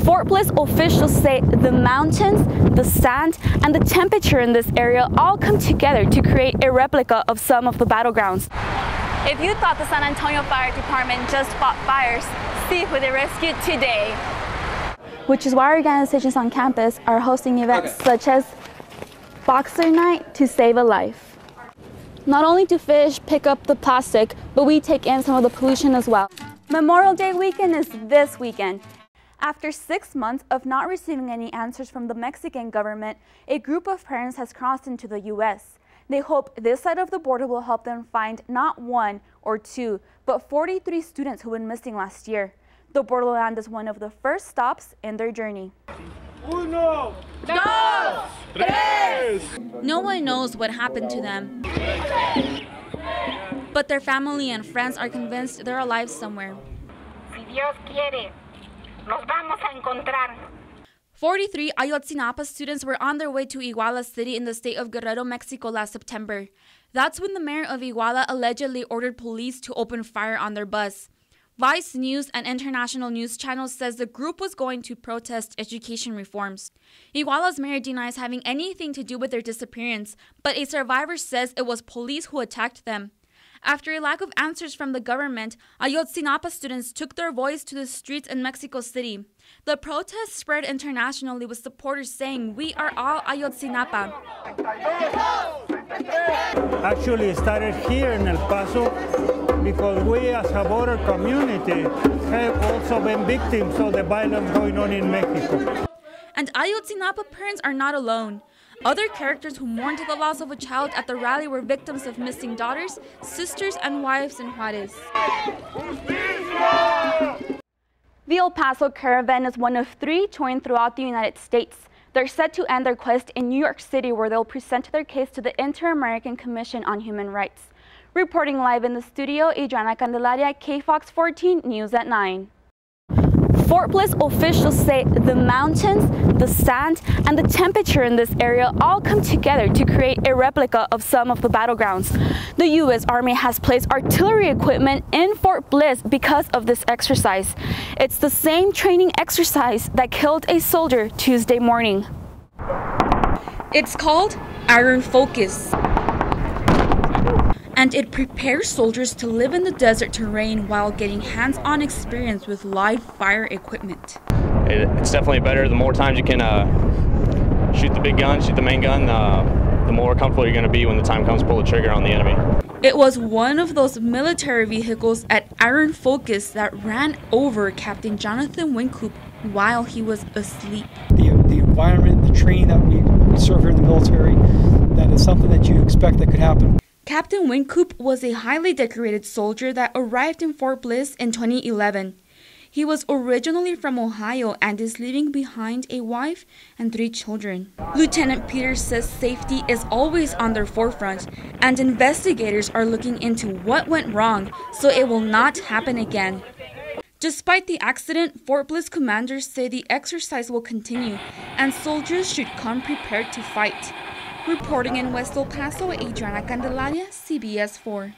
Fort Bliss officials say the mountains, the sand, and the temperature in this area all come together to create a replica of some of the battlegrounds. If you thought the San Antonio Fire Department just fought fires, see who they rescued today. Which is why organizations on campus are hosting events such as Boxer Night to save a life. Not only do fish pick up the plastic, but we take in some of the pollution as well. Memorial Day weekend is this weekend. After 6 months of not receiving any answers from the Mexican government, a group of parents has crossed into the U.S. They hope this side of the border will help them find not 1 or 2, but 43 students who went missing last year. The borderland is one of the first stops in their journey. Uno, dos, tres. No one knows what happened to them, but their family and friends are convinced they're alive somewhere. Si Dios quiere, nos vamos a encontrar. 43 Ayotzinapa students were on their way to Iguala City in the state of Guerrero, Mexico last September. That's when the mayor of Iguala allegedly ordered police to open fire on their bus. Vice News and international news channels says the group was going to protest education reforms. Iguala's mayor denies having anything to do with their disappearance, but a survivor says it was police who attacked them. After a lack of answers from the government, Ayotzinapa students took their voice to the streets in Mexico City. The protest spread internationally with supporters saying, "We are all Ayotzinapa." Actually, it started here in El Paso because we as a border community have also been victims of the violence going on in Mexico. And Ayotzinapa parents are not alone. Other characters who mourned the loss of a child at the rally were victims of missing daughters, sisters, and wives in Juarez. The El Paso Caravan is one of 3 touring throughout the United States. They're set to end their quest in New York City, where they'll present their case to the Inter-American Commission on Human Rights. Reporting live in the studio, Adriana Candelaria, KFOX 14 News at 9. Fort Bliss officials say the mountains, the sand, and the temperature in this area all come together to create a replica of some of the battlegrounds. The U.S. Army has placed artillery equipment in Fort Bliss because of this exercise. It's the same training exercise that killed a soldier Tuesday morning. It's called Iron Focus, and it prepares soldiers to live in the desert terrain while getting hands-on experience with live fire equipment. It's definitely better. The more times you can shoot the big gun, shoot the main gun, the more comfortable you're going to be when the time comes to pull the trigger on the enemy. It was one of those military vehicles at Iron Focus that ran over Captain Jonathan Wynkoop while he was asleep. The environment, the training that we serve here in the military, that is something that you expect that could happen. Captain Wynkoop was a highly decorated soldier that arrived in Fort Bliss in 2011. He was originally from Ohio and is leaving behind a wife and 3 children. Lieutenant Peters says safety is always on their forefront, and investigators are looking into what went wrong so it will not happen again. Despite the accident, Fort Bliss commanders say the exercise will continue and soldiers should come prepared to fight. Reporting in West El Paso, Adriana Candelaria, CBS 4.